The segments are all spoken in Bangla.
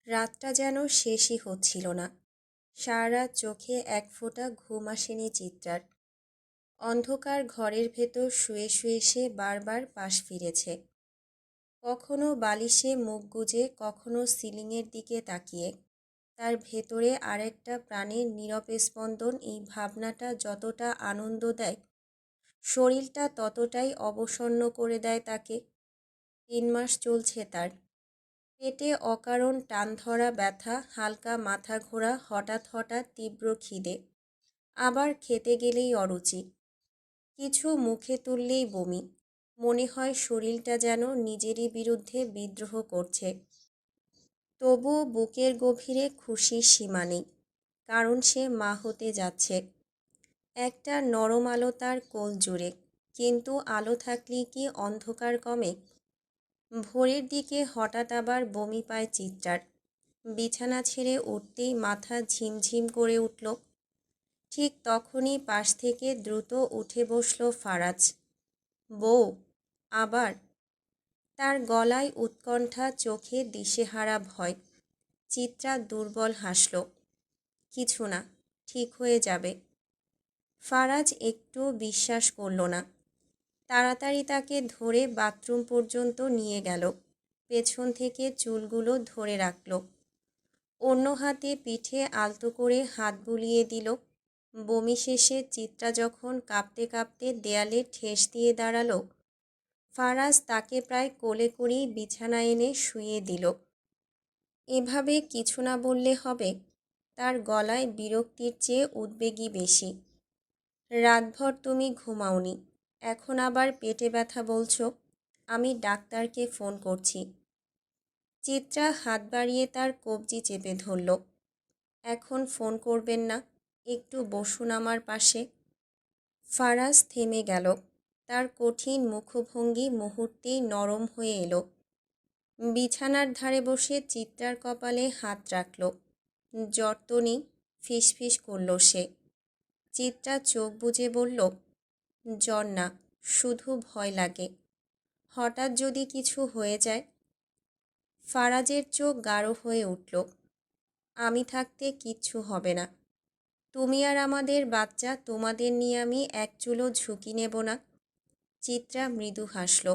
রাতটা যেন শেষই হচ্ছিল না। সারারাত চোখে এক ফোঁটা ঘুম আসেনি চিত্রার। অন্ধকার ঘরের ভেতর শুয়ে শুয়ে সে বারবার পাশ ফিরেছে, কখনো বালিশে মুখ গুজে, কখনো সিলিংয়ের দিকে তাকিয়ে। তার ভেতরে আরেকটা প্রাণের নীরব স্পন্দন। এই ভাবনাটা যতটা আনন্দ দেয়, শরীরটা ততটাই অবসন্ন করে দেয় তাকে। 3 মাস চলছে তার। পেটে অকারণ টান ধরা ব্যথা, হালকা মাথা ঘোরা, হঠাৎ হঠাৎ তীব্র খিদে, আবার খেতে গেলেই অরুচি, কিছু মুখে তুললেই বমি। মনে হয় শরীরটা যেন নিজেরই বিরুদ্ধে বিদ্রোহ করছে। তবুও বুকের গভীরে খুশির সীমা নেই, কারণ সে মা হতে যাচ্ছে। একটা নরম আলো তার কোল জুড়ে, কিন্তু আলো থাকলেই কি অন্ধকার কমে? ভোরের দিকে হঠাৎ আবার বমি পায় চিত্রার। বিছানা ছেড়ে উঠতেই মাথা ঝিমঝিম করে উঠল। ঠিক তখনই পাশ থেকে দ্রুত উঠে বসল ফারাজ। বউ, আবার? তার গলায় উৎকণ্ঠা, চোখে দিশেহারা ভয়। চিত্রা দুর্বল হাসল। কিছু না, ঠিক হয়ে যাবে। ফারাজ একটু বিশ্বাস করল না। তাড়াতাড়ি তাকে ধরে বাথরুম পর্যন্ত নিয়ে গেল। পেছন থেকে চুলগুলো ধরে রাখল, অন্য হাতে পিঠে আলতো করে হাত বুলিয়ে দিল। বমি শেষে চিত্রা যখন কাঁপতে কাঁপতে দেয়ালে ঠেস দিয়ে দাঁড়ালো, ফারাজ তাকে প্রায় কোলে করেই বিছানায় এনে শুইয়ে দিল। এভাবে কিছু না বললে হবে? তার গলায় বিরক্তির চেয়ে উদ্বেগই বেশি। রাতভর তুমি ঘুমাওনি, এখন আবার পেটে ব্যথা বলছো? আমি ডাক্তারকে ফোন করছি। চিত্রা হাত বাড়িয়ে তার কবজি চেপে ধরল। এখন ফোন করবেন না, একটু বসুন আমার পাশে। ফারাজ থেমে গেল। তার কঠিন মুখভঙ্গি মুহূর্তেই নরম হয়ে এলো। বিছানার ধারে বসে চিত্রার কপালে হাত রাখল। জ্বর তো নেই, ফিসফিস করল সে। চিত্রা চোখ বুজে বলল, জ্বর না, শুধু ভয় লাগে। হঠাৎ যদি কিছু হয়ে যায়। ফারাজের চোখ গাঢ় হয়ে উঠল। আমি থাকতে কিচ্ছু হবে না। তুমি আর আমাদের বাচ্চা, তোমাদের নিয়ে আমি এক চুলো ঝুঁকি নেব না। চিত্রা মৃদু হাসল।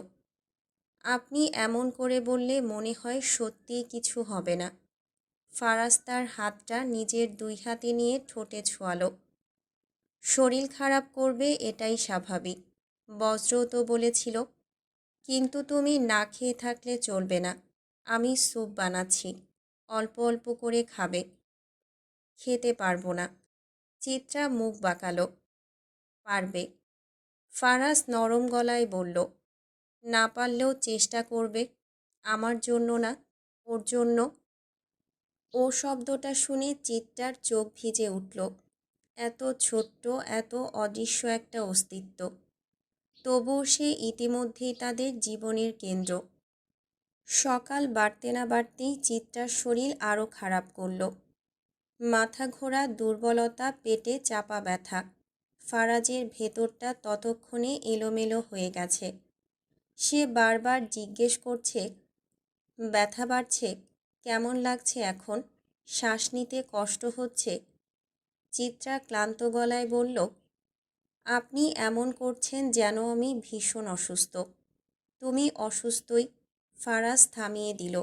আপনি এমন করে বললে মনে হয় সত্যিই কিছু হবে না। ফারাজ তার হাতটা নিজের 2 হাতে নিয়ে ঠোঁটে ছোঁয়ালো। শরীর খারাপ করবে, এটাই স্বাভাবিক। বজ্রও তো বলেছিল। কিন্তু তুমি না খেয়ে থাকলে চলবে না। আমি স্যুপ বানাচ্ছি, অল্প অল্প করে খাবে। খেতে পারবো না। চিত্রা মুখ বাঁকালো। পারবে। ফারাজ নরম গলায় বলল, না পারলেও চেষ্টা করবে। আমার জন্য না, ওর জন্য। ও শব্দটা শুনে চিত্রার চোখ ভিজে উঠল। এত ছোট্ট, এত অদৃশ্য একটা অস্তিত্ব। তবুও সে ইতিমধ্যেই তাদের জীবনের কেন্দ্র। সকাল বাড়তে না বাড়তেই চিত্রার শরীর আরও খারাপ করল। মাথা ঘোরা, দুর্বলতা, পেটে চাপা ব্যথা। ফারাজের ভেতরটা ততক্ষণে এলোমেলো হয়ে গেছে। সে বারবার জিজ্ঞেস করছে, ব্যথা বাড়ছে? কেমন লাগছে এখন? শ্বাস নিতে কষ্ট হচ্ছে? চিত্রা ক্লান্ত গলায় বলল, আপনি এমন করছেন যেন আমি ভীষণ অসুস্থ। তুমি অসুস্থই। ফারাজ থামিয়ে দিল।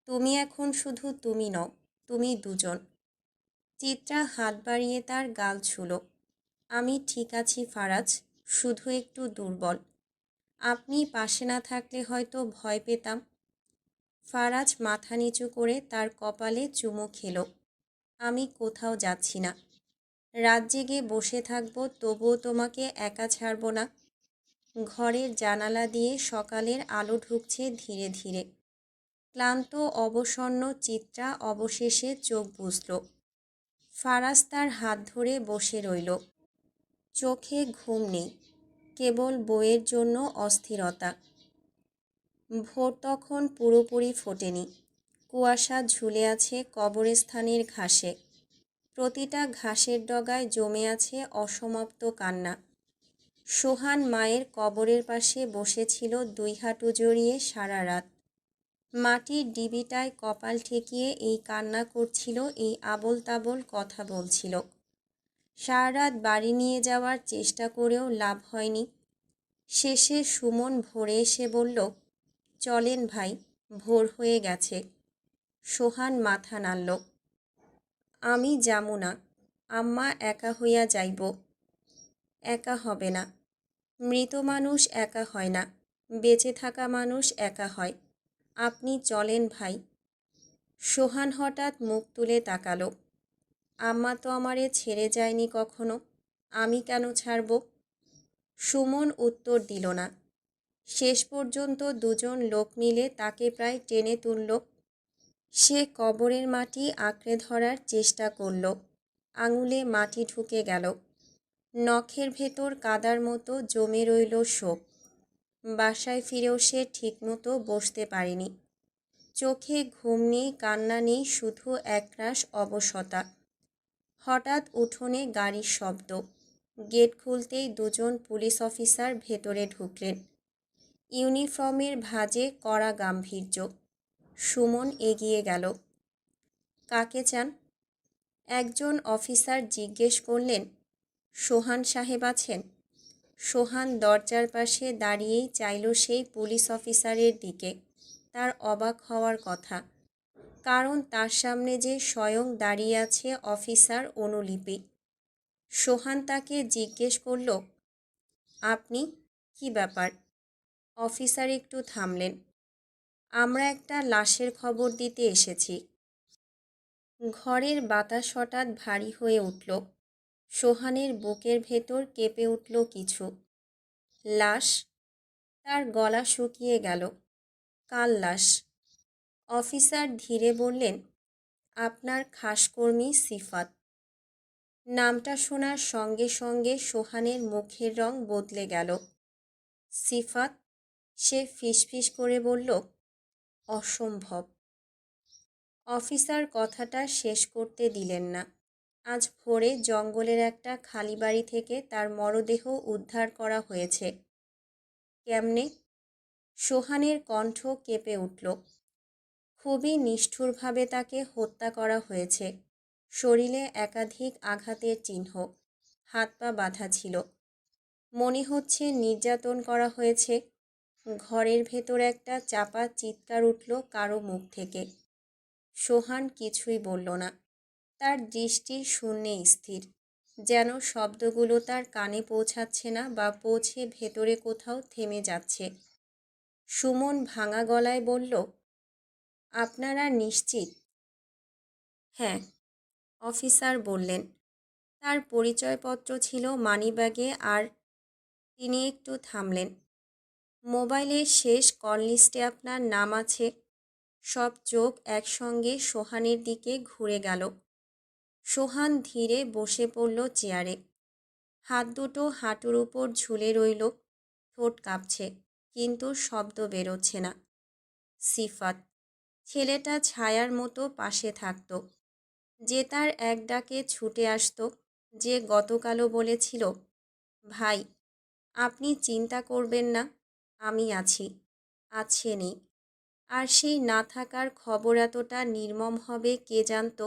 তুমি এখন শুধু তুমি নও, তুমি দুজন। চিত্রা হাত বাড়িয়ে তার গাল ছুঁল। আমি ঠিক আছি ফারাজ, শুধু একটু দুর্বল। আপনি পাশে না থাকলে হয়তো ভয় পেতাম। ফারাজ মাথা নিচু করে তার কপালে চুমু খেল। আমি কোথাও যাচ্ছি না। রাত জেগে বসে থাকবো, তবুও তোমাকে একা ছাড়ব না। ঘরের জানালা দিয়ে সকালের আলো ঢুকছে ধীরে ধীরে। ক্লান্ত অবসন্ন চিত্রা অবশেষে চোখ বুজল। ফারাজ তার হাত ধরে বসে রইল। চোখে ঘুম নেই, কেবল বইয়ের জন্য অস্থিরতা। ভোর তখন পুরোপুরি ফোটেনি। কুয়াশা ঝুলে আছে কবরস্থানের ঘাসে। প্রতিটা ঘাসের ডগায় জমে আছে অসমাপ্ত কান্না। সোহান মায়ের কবরের পাশে বসেছিল 2 হাঁটু জড়িয়ে সারা রাত। মাটির ডিবিটায় কপাল ঠেকিয়ে এই কান্না করছিল, এই আবোল তাবোল কথা বলছিল। সারা রাত বাড়ি নিয়ে যাওয়ার চেষ্টা করেও লাভ হয়নি। শেষে সুমন ভোরে এসে বলল, চলেন ভাই, ভোর হয়ে গেছে। সোহান মাথা নাড়ল। আমি যামু না, আম্মা একা হইয়া যাইব। একা হবে না, মৃত মানুষ একা হয় না, বেঁচে থাকা মানুষ একা হয়। আপনি চলেন ভাই। সোহান হঠাৎ মুখ তুলে তাকালো। আম্মা তো আমারে ছেড়ে যায়নি কখনো, আমি কেন ছাড়ব? সুমন উত্তর দিল না। শেষ পর্যন্ত দুজন লোক মিলে তাকে প্রায় টেনে তুলল। সে কবরের মাটি আঁকড়ে ধরার চেষ্টা করল। আঙুলে মাটি ঢুকে গেল। নখের ভেতর কাদার মতো জমে রইল শোক। বাসায় ফিরেও সে ঠিকমতো বসতে পারেনি। চোখে ঘুম নেই, কান্না নেই, শুধু একরাশ অবশতা। হঠাৎ উঠোনে গাড়ির শব্দ। গেট খুলতেই দুজন পুলিশ অফিসার ভেতরে ঢুকলেন। ইউনিফর্মের ভাঁজে কড়া গাম্ভীর্য। সুমন এগিয়ে গেল। কাকে চান? একজন অফিসার জিজ্ঞেস করলেন। সোহান সাহেব আছেন? সোহান দরজার পাশে দাঁড়িয়েই চাইল সেই পুলিশ অফিসারের দিকে। তার অবাক হওয়ার কথা, কারণ তার সামনে যে স্বয়ং দাঁড়িয়ে আছে অফিসার অনুলিপি। সোহান তাকে জিজ্ঞেস করল, আপনি? কি ব্যাপার? অফিসার একটু থামলেন। আমরা একটা লাশের খবর দিতে এসেছি। ঘরের বাতাস হঠাৎ ভারী হয়ে উঠল। সোহানের বুকের ভেতর কেঁপে উঠল কিছু। লাশ? তার গলা শুকিয়ে গেল। কার লাশ? অফিসার ধীরে বললেন, আপনার খাসকর্মী সিফাত। নামটা শোনার সঙ্গে সঙ্গে সোহানের মুখের রং বদলে গেল। সিফাত? সে ফিসফিস করে বলল, অসম্ভব। অফিসার কথাটা শেষ করতে দিলেন না। আজ ভোরে জঙ্গলের একটা খালি বাড়ি থেকে তার মরদেহ উদ্ধার করা হয়েছে। কেমনে? সোহানের কণ্ঠ কেঁপে উঠল। খুবই নিষ্ঠুরভাবে তাকে হত্যা করা হয়েছে। শরীরে একাধিক আঘাতের চিহ্ন, হাত পা বাঁধা ছিল। মনে হচ্ছে নির্যাতন করা হয়েছে। ঘরের ভেতর একটা চাপা চিৎকার উঠল কারো মুখ থেকে। সোহান কিছুই বলল না। তার দৃষ্টি শূন্যে স্থির, যেন শব্দগুলো তার কানে পৌঁছাচ্ছে না বা পৌঁছে ভেতরে কোথাও থেমে যাচ্ছে। সুমন ভাঙা গলায় বলল, আপনারা নিশ্চিত? হ্যাঁ, অফিসার বললেন। তার পরিচয়পত্র ছিল মানিব্যাগে। আর তিনি একটু থামলেন। মোবাইলের শেষ কল লিস্টে আপনার নাম আছে। সব চোখ একসঙ্গে সোহানের দিকে ঘুরে গেল। সোহান ধীরে বসে পড়ল চেয়ারে। হাত দুটো হাঁটুর উপর ঝুলে রইল। ঠোঁট কাঁপছে, কিন্তু শব্দ বেরোচ্ছে না। সিফাত, ছেলেটা ছায়ার মতো পাশে থাকত, যে তার এক ডাকে ছুটে আসতো, যে গতকালও বলেছিল, ভাই আপনি চিন্তা করবেন না, আমি আছি। আছেনই। আর সেই না থাকার খবর এতটা নির্মম হবে কে জানত?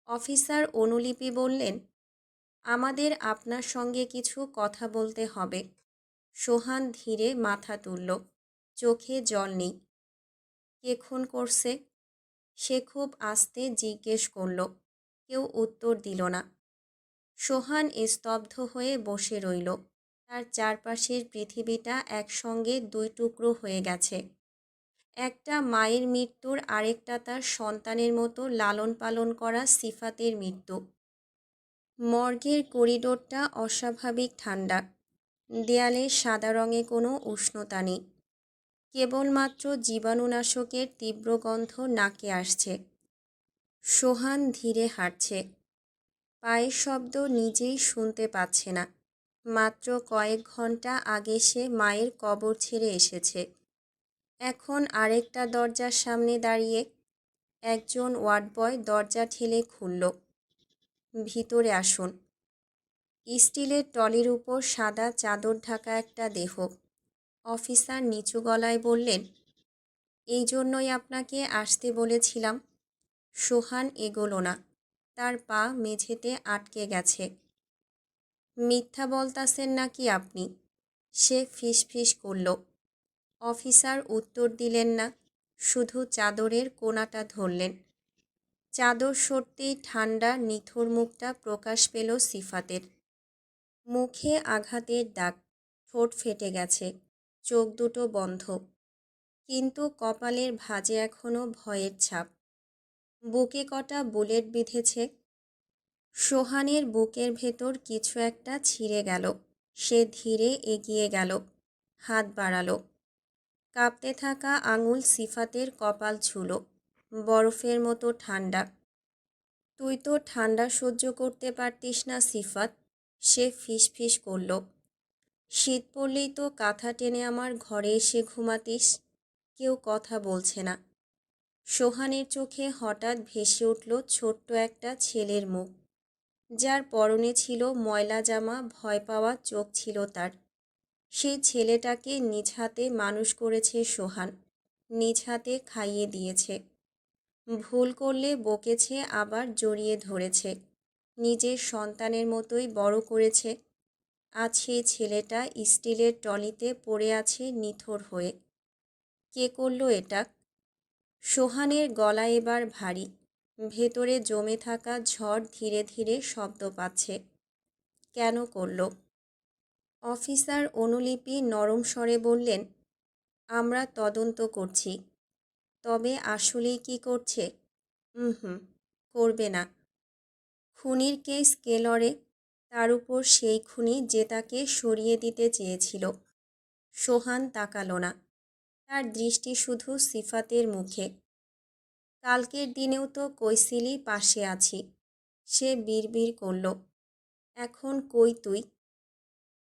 অফিসার অনুলিপি বললেন, আমাদের আপনার সঙ্গে কিছু কথা বলতে হবে। সোহান ধীরে মাথা তুলল। চোখে জল নেই। কে খুন করছে? সে খুব আস্তে জিজ্ঞেস করল। কেউ উত্তর দিল না। সোহান স্তব্ধ হয়ে বসে রইল। তার চারপাশের পৃথিবীটা একসঙ্গে দুই টুকরো হয়ে গেছে। একটা মায়ের মৃত্যুর, আরেকটা তার সন্তানের মতো লালন পালন করা সিফাতের মৃত্যু। মর্গের করিডোরটা অস্বাভাবিক ঠান্ডা। দেয়ালে সাদা রঙে কোনো উষ্ণতা নেই। কেবলমাত্র জীবাণুনাশকের তীব্র গন্ধ নাকে আসছে। সোহান ধীরে হাঁটছে। পায়ের শব্দ নিজেই শুনতে পাচ্ছে না। মাত্র কয়েক ঘন্টা আগে সে মায়ের কবর ছেড়ে এসেছে। এখন আরেকটা দরজার সামনে দাঁড়িয়ে। একজন ওয়ার্ড বয় দরজা ঠেলে খুলল। ভিতরে আসুন। স্টিলের টলির উপর সাদা চাদর ঢাকা একটা দেহ। অফিসার নিচু গলায় বললেন, এই জন্যই আপনাকে আসতে বলেছিলাম। সোহান এগোলো না, তার পা মেঝেতে আটকে গেছে। মিথ্যা বলতাছেন নাকি আপনি? সে ফিসফিস করল। অফিসার উত্তর দিলেন না, শুধু চাদরের কোণাটা ধরলেন। চাদর সরতেই ঠান্ডা নিথর মুখটা প্রকাশ পেল সিফাতের। মুখে আঘাতের দাগ, ঠোঁট ফেটে গেছে, চোখ দুটো বন্ধ, কিন্তু কপালের ভাঁজে এখনো ভয়ের ছাপ। বুকে কটা বুলেট বিঁধেছে। সোহানের বুকের ভেতর কিছু একটা ছিঁড়ে গেল। সে ধীরে এগিয়ে গেল, হাত বাড়ালো। কাঁপতে থাকা আঙুল সিফাতের কপাল ছুঁলো, বরফের মতো ঠান্ডা। তুই তো ঠান্ডা সহ্য করতে পারতিস না সিফাত, সে ফিসফিস করল। শীত পড়লেই তো কাঁথা টেনে আমার ঘরে এসে ঘুমাতিস। কেউ কথা বলছে না। সোহানের চোখে হঠাৎ ভেসে উঠল ছোট্ট একটা ছেলের মুখ, যার পরনে ছিল ময়লা জামা, ভয় পাওয়া চোখ ছিল তার। সেই ছেলেটাকে নিজ হাতে মানুষ করেছে সোহান, নিজ হাতে খাইয়ে দিয়েছে। ভুল করলে বকেছে, আবার জড়িয়ে ধরেছে, নিজের সন্তানের মতোই বড় করেছে। আজ সেই ছেলেটা স্টিলের ট্রলিতে পড়ে আছে নিথর হয়ে। কে করলো এটা? সোহানের গলা এবার ভারী, ভেতরে জমে থাকা ঝড় ধীরে ধীরে শব্দ পাচ্ছে। কেন করলো? অফিসার অনুলিপি নরম স্বরে বললেন, আমরা তদন্ত করছি। তবে আসলেই কি করছে? হুম, করবে না। খুনির কেস কে লড়ে? তার উপর সেই খুনি যে তাকে সরিয়ে দিতে চেয়েছিল। সোহান তাকালো না, তার দৃষ্টি শুধু সিফাতের মুখে। কালকের দিনেও তো কইছিলি পাশে আছি, সে বিড়বিড় করল। এখন কই তুই?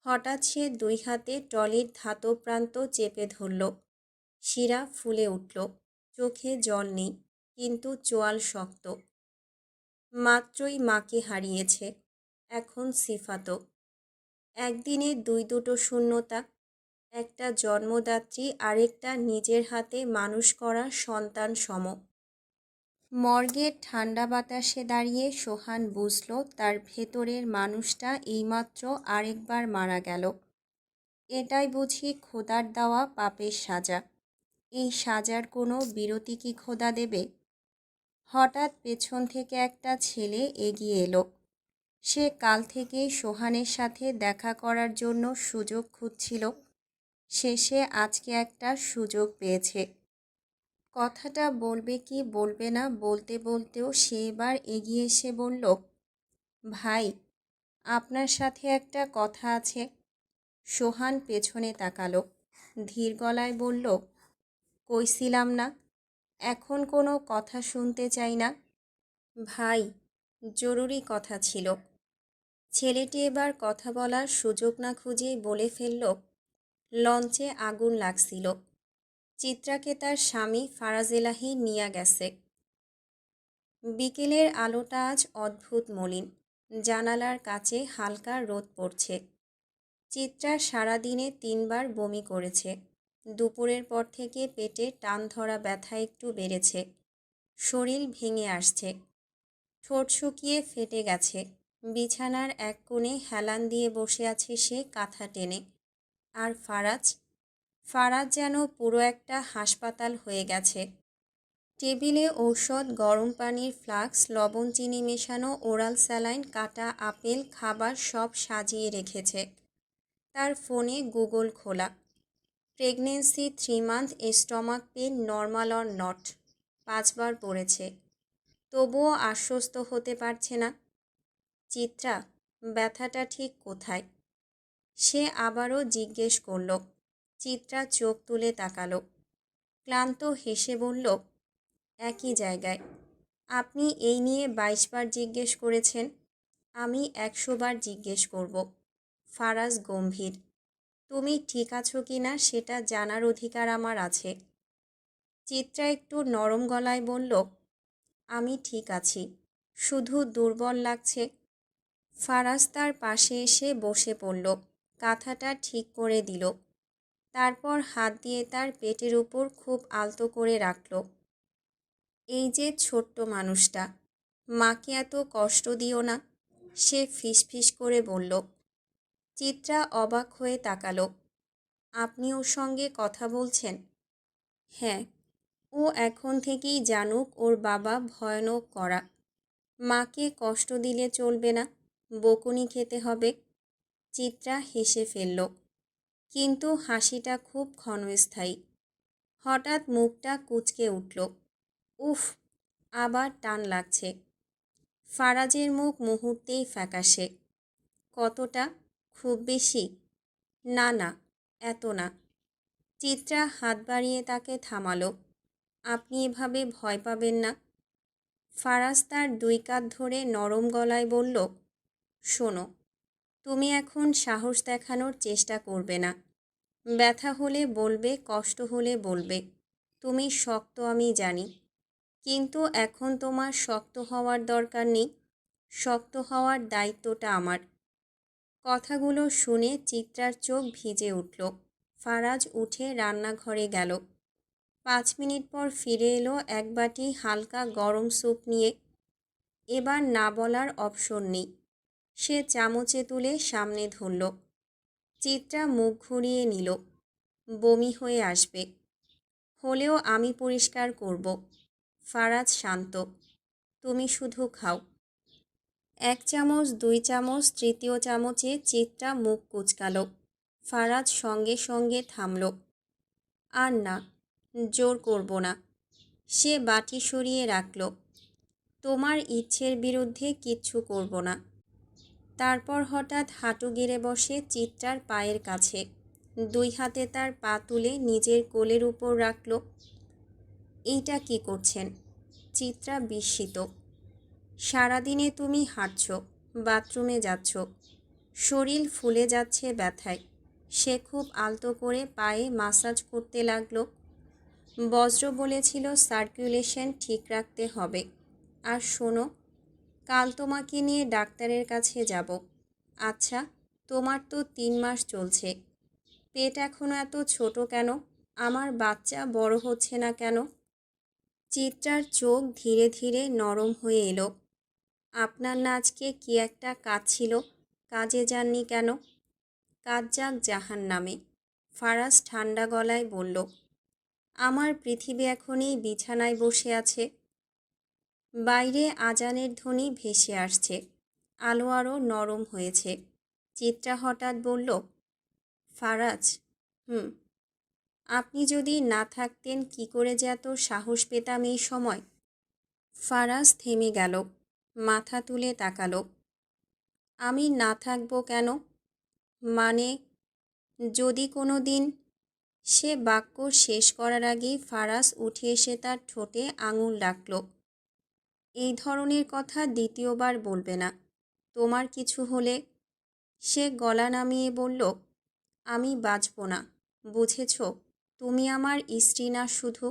হঠাৎ সে দুই হাতে ট্রলির ধাতব প্রান্ত চেপে ধরল। শিরা ফুলে উঠল, চোখে জল নেই, কিন্তু চোয়াল শক্ত। মাত্রই মাকে হারিয়েছে, এখন সিফাতও। একদিনে দুটো শূন্যতা, একটা জন্মদাত্রী, আরেকটা নিজের হাতে মানুষ করা সন্তান সম। মর্গের ঠান্ডা বাতাসে দাঁড়িয়ে সোহান বুঝল তার ভেতরের মানুষটা এইমাত্র আরেকবার মারা গেল। এটাই বুঝি খোদার দেওয়া পাপের সাজা। এই সাজার কোনো বিরতি কি খোদা দেবে? হঠাৎ পেছন থেকে একটা ছেলে এগিয়ে এলো। সে কাল থেকেই সোহানের সাথে দেখা করার জন্য সুযোগ খুঁজছিল। শেষে আজকে একটা সুযোগ পেয়েছে। কথাটা বলবে কি বলবে না বলতে বলতেও সে এবার এগিয়ে এসে বলল, ভাই, আপনার সাথে একটা কথা আছে। সোহান পেছনে তাকালো, ধীর গলায় বলল, কইছিলাম না, এখন কোনো কথা শুনতে চাই না। ভাই, জরুরি কথা ছিল। ছেলেটি এবার কথা বলার সুযোগ না খুঁজেই বলে ফেলল, লঞ্চে আগুন লাগছিল। চিত্রাকে তার স্বামী ফারাজ এলাহি নিয়ে গেছে। বিকেলের আলোটা আজ অদ্ভুত মলিন, জানালার কাছে হালকা রোদ পড়ছে। চিত্রা সারাদিনে 3বার বমি করেছে। দুপুরের পর থেকে পেটে টান ধরা ব্যথা একটু বেড়েছে, শরীর ভেঙে আসছে, ঠোঁট শুকিয়ে ফেটে গেছে। বিছানার এক কোণে হেলান দিয়ে বসে আছে সে কাঁথা টেনে। আর ফারাজ ফারাজ যেন পুরো একটা হাসপাতাল হয়ে গেছে। টেবিলে ঔষধ, গরম পানির ফ্লাক্স, লবণ চিনি মেশানো ওরাল স্যালাইন, কাটা আপেল, খাবার সব সাজিয়ে রেখেছে। তার ফোনে গুগল খোলা। Pregnancy 3 month, stomach pain normal or not 5বার পড়েছে। তবুও আশ্বস্ত হতে পারছে না। চিত্রা, ব্যথাটা ঠিক কোথায়? সে আবারও জিজ্ঞেস করল। চিত্রা চোখ তুলে তাকালো, ক্লান্ত হেসে বলল, একই জায়গায়। আপনি এই নিয়ে 22বার জিজ্ঞেস করেছেন, আমি 100বার জিজ্ঞেস করব। ফারাজ গম্ভীর, তুমি ঠিক আছো কি না সেটা জানার অধিকার আমার আছে। চিত্রা একটু নরম গলায় বলল, আমি ঠিক আছি, শুধু দুর্বল লাগছে। ফারাজ তার পাশে এসে বসে পড়ল, কাঁথাটা ঠিক করে দিল। তারপর হাত দিয়ে তার পেটের উপর খুব আলতো করে রাখল। এই যে ছোট্ট মানুষটা, মাকে এত কষ্ট দিও না, সে ফিসফিস করে বলল। চিত্রা অবাক হয়ে তাকালো। আপনি ওর সঙ্গে কথা বলছেন? হ্যাঁ, ও এখন থেকেই জানুক ওর বাবা ভয়ানক কড়া। মাকে কষ্ট দিলে চলবে না, বকুনি খেতে হবে। চিত্রা হেসে ফেলল, কিন্তু হাসিটা খুব ক্ষণস্থায়ী। হঠাৎ মুখটা কুঁচকে উঠল। উফ, আবার টান লাগছে। ফারাজের মুখ মুহূর্তেই ফ্যাকাশে। কতটা? খুব বেশি? না না, এত না। চিত্রা হাত বাড়িয়ে তাকে থামালো। আপনি এভাবে ভয় পাবেন না। ফারাজ তার 2 কাঁধ ধরে নরম গলায় বলল, শোনো, তুমি এখন সাহস দেখানোর চেষ্টা করবে না। ব্যথা হলে বলবে, কষ্ট হলে বলবে। তুমি শক্ত আমি জানি, কিন্তু এখন তোমার শক্ত হওয়ার দরকার নেই। শক্ত হওয়ার দায়িত্বটা আমার। কথাগুলো শুনে চিত্রার চোখ ভিজে উঠল। ফারাজ উঠে রান্নাঘরে গেল। 5 মিনিট পর ফিরে এলো এক বাটি হালকা গরম স্যুপ নিয়ে। এবার না বলার অপশন নেই। সে চামচে তুলে সামনে ধরল। চিত্রা মুখ ঘুরিয়ে নিল। বমি হয়ে আসবে, হলেও আমি পরিষ্কার করব। ফারাজ শান্ত। তুমি শুধু খাও। 1 চামচ, 2 চামচ, তৃতীয় চামচে চিত্রা মুখ কুঁচকাল। ফারাজ সঙ্গে সঙ্গে থামল। আর না, জোর করব না। সে বাটি সরিয়ে রাখল। তোমার ইচ্ছের বিরুদ্ধে কিচ্ছু করব না। তারপর হঠাৎ হাঁটু গেড়ে বসে চিত্রার পায়ের কাছে। 2 হাতে তার পা তুলে নিজের কোলের উপর রাখল। এইটা কি করছেন? চিত্রা বিস্মিত। সারাদিনে তুমি হাঁটছ, বাথরুমে যাচ্ছ, শরীর ফুলে যাচ্ছে ব্যথায়। সে খুব আলতো করে পায়ে মাসাজ করতে লাগলো। বজ্র বলেছিল সার্কুলেশন ঠিক রাখতে হবে। আর শোনো, কাল তোমাকে নিয়ে ডাক্তারের কাছে যাব। আচ্ছা, তোমার তো 3 মাস চলছে। পেট এখনো এত ছোট কেন? আমার বাচ্চা বড় হচ্ছে না কেন? চিত্রার চোখ ধীরে ধীরে নরম হয়ে এলো। আপনার না আজকে কি একটা কাজ ছিল? কাজে যাননি কেন? কাজ যাক জাহান্নামে, ফারাজ ঠান্ডা গলায় বলল। আমার পৃথিবী এখনই বিছানায় বসে আছে। বাইরে আজানের ধ্বনি ভেসে আসছে। আলো আরও নরম হয়েছে। চিত্রা হঠাৎ বলল, ফারাজ। আপনি যদি না থাকতেন কি করে যে এত সাহস পেতাম এই সময়? ফারাজ থেমে গেল, মাথা তুলে তাকালো। আমি না থাকবো কেন? মানে, যদি কোনো দিন। সে বাক্য শেষ করার আগেই ফারাজ উঠে এসে তার ঠোঁটে আঙুল রাখল। এই ধরনের কথা দ্বিতীয়বার বলবে না। তোমার কিছু হলে। সে গলা নামিয়ে বলল, আমি বাঁচব না, বুঝেছ? তুমি আমার স্ত্রী না শুধু,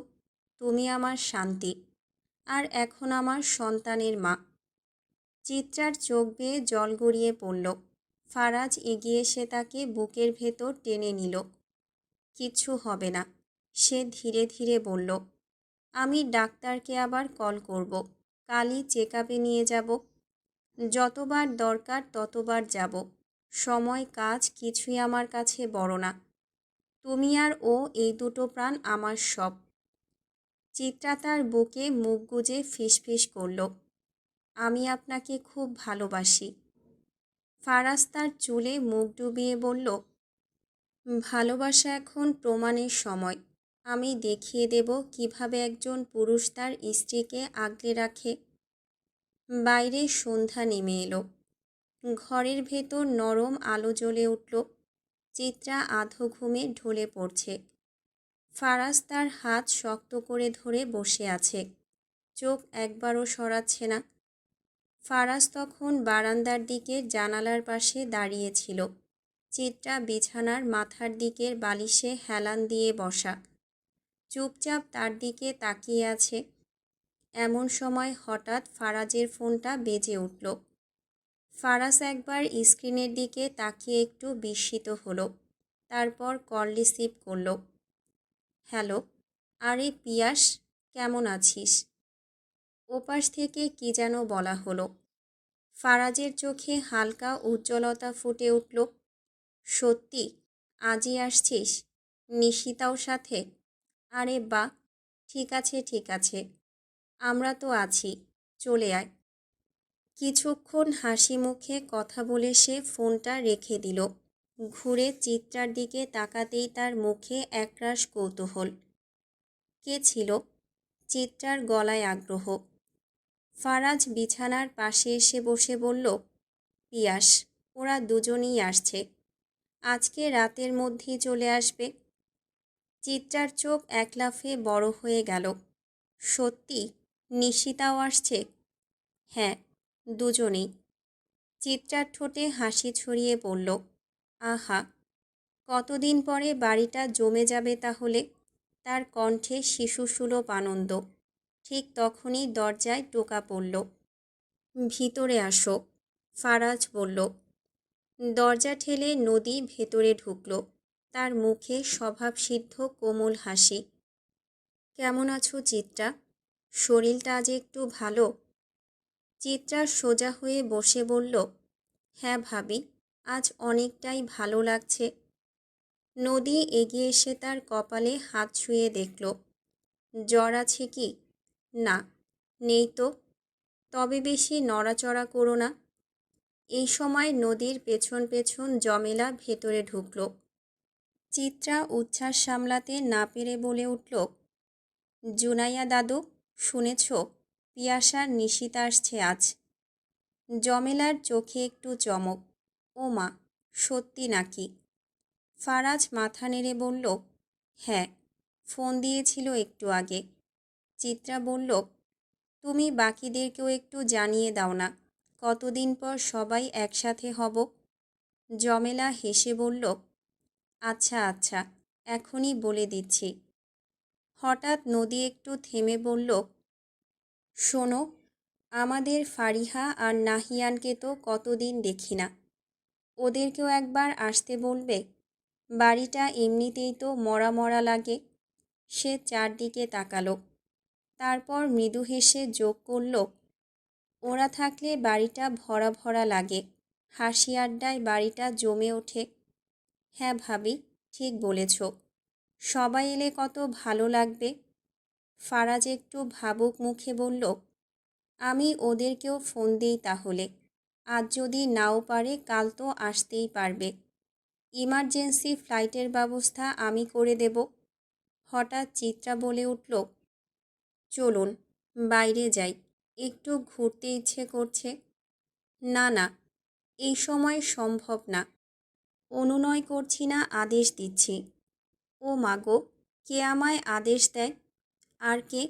তুমি আমার শান্তি, আর এখন আমার সন্তানের মা। চিত্রার চোখ বেয়ে জল গড়িয়ে পড়ল। ফারাজ এগিয়ে এসে তাকে বুকের ভেতর টেনে নিল। কিচ্ছু হবে না, সে ধীরে ধীরে বলল। আমি ডাক্তারকে আবার কল করব। কালই চেকআপে নিয়ে যাব। যতবার দরকার ততবার যাব। সময়, কাজ কিছুই আমার কাছে বড় না। তুমি আর ও, এই দুটো প্রাণ আমার সব। চিত্রা তার বুকে মুখ গুজে ফিসফিস করল, আমি আপনাকে খুব ভালোবাসি। ফারাজ তার চুলে মুখ ডুবিয়ে বলল, ভালোবাসা এখন প্রমাণের সময়। আমি দেখিয়ে দেব কিভাবে একজন পুরুষ তার স্ত্রীকে আগলে রাখে। বাইরে সন্ধ্যা নেমে এলো। ঘরের ভেতর নরম আলো জ্বলে উঠল। চিত্রা আধো ঘুমে ঢলে পড়ছে। ফারাজ তার হাত শক্ত করে ধরে বসে আছে, চোখ একবারও সরাচ্ছে না। ফারাজ তখন বারান্দার দিকে জানালার পাশে দাঁড়িয়েছিল। চিত্রা বিছানার মাথার দিকের বালিশে হেলান দিয়ে বসা, চুপচাপ তার দিকে তাকিয়ে আছে। এমন সময় হঠাৎ ফারাজের ফোনটা বেজে উঠল। ফারাজ একবার স্ক্রিনের দিকে তাকিয়ে একটু বিস্মিত হলো। তারপর কল রিসিভ করল। হ্যালো, আরে পিয়াস, কেমন আছিস? ওপাশ থেকে কি যেন বলা হলো। ফারাজের চোখে হালকা উজ্জ্বলতা ফুটে উঠল। সত্যি, আজই আসছিস? নিশিতাও সাথে? আরে বাহ, ঠিক আছে ঠিক আছে, আমরা তো আছি, চলে আয়। কিছুক্ষণ হাসি মুখে কথা বলে সে ফোনটা রেখে দিল। ঘুরে চিত্রার দিকে তাকাতেই তার মুখে একরাশ কৌতূহল। কে ছিল? চিত্রার গলায় আগ্রহ। ফারাজ বিছানার পাশে এসে বসে বলল, পিয়াস, ওরা দুজনেই আসছে, আজকে রাতের মধ্যেই চলে আসবে। চিত্রার চোখ এক লাফে বড় হয়ে গেল। সত্যি? নিশিতাও আসছে? হ্যাঁ, দুজনেই। চিত্রার ঠোঁটে হাসি ছড়িয়ে পড়ল। আহা, কতদিন পরে বাড়িটা জমে যাবে তাহলে। তার কণ্ঠে শিশুসুলভ আনন্দ। ঠিক তখনই দরজায় টোকা পড়ল। ভিতরে আসো, ফারাজ বলল। দরজা ঠেলে নদী ভেতরে ঢুকল। তার মুখে স্বভাবসিদ্ধ কোমল হাসি। কেমন আছো চিত্রা? শরীরটা আজ একটু ভালো? চিত্রা সোজা হয়ে বসে বলল, হ্যাঁ ভাবি, আজ অনেকটাই ভালো লাগছে। নদী এগিয়ে এসে তার কপালে হাত ছুঁয়ে দেখল। জ্বর আছে কি? না, নেই তো। তবে বেশি নড়াচড়া করো না। এই সময় নদীর পেছন পেছন জমেলা ভেতরে ঢুকল। চিত্রা উচ্ছ্বাস সামলাতে না পেরে বলে উঠল, জুনাইয়া দাদু, শুনেছ? পিয়াসার নিশিতা আসছে আজ। জমেলার চোখে একটু চমক। ও মা, সত্যি নাকি? ফারাজ মাথা নেড়ে বলল, হ্যাঁ, ফোন দিয়েছিল একটু আগে। চিত্রা বলল, তুমি বাকিদেরকেও একটু জানিয়ে দাও না, কতদিন পর সবাই একসাথে হব। জমেলা হেসে বলল, আচ্ছা আচ্ছা, এখনই বলে দিচ্ছি। হঠাৎ নদী একটু থেমে বলল, শোনো, আমাদের ফারিহা আর নাহিয়ানকে তো কতদিন দেখি না, ওদেরকেও একবার আসতে বলবে। বাড়িটা এমনিতেই তো মরা মরা লাগে। সে চারদিকে তাকালো, তারপর মৃদু হেসে যোগ করল, ওরা থাকলে বাড়িটা ভরা ভরা লাগে, হাসি আড্ডায় বাড়িটা জমে ওঠে। হ্যাঁ ভাবি, ঠিক বলেছ, সবাই এলে কত ভালো লাগবে। ফারাজ একটু ভাবুক মুখে বলল, আমি ওদেরকেও ফোন দিই তাহলে। আজ যদি নাও পারে কাল তো আসতেই পারবে। ইমার্জেন্সি ফ্লাইটের ব্যবস্থা আমি করে দেব। হঠাৎ চিত্রা বলে উঠল, চলুন বাইরে যাই, একটু ঘুরতে ইচ্ছে করছে। না না, এই সময় সম্ভব না। অনুনয় করছি না, আদেশ দিচ্ছি। ও মাগো, কে আমায় আদেশ দেয়? আর কে?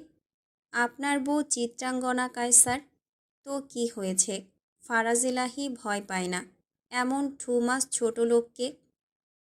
আপনার বউ চিত্রাঙ্গনা কায়সার। তো কি হয়েছে? ফারাজ এলাহি ভয় পায় না এমন ঠুমাস ছোট লোককে।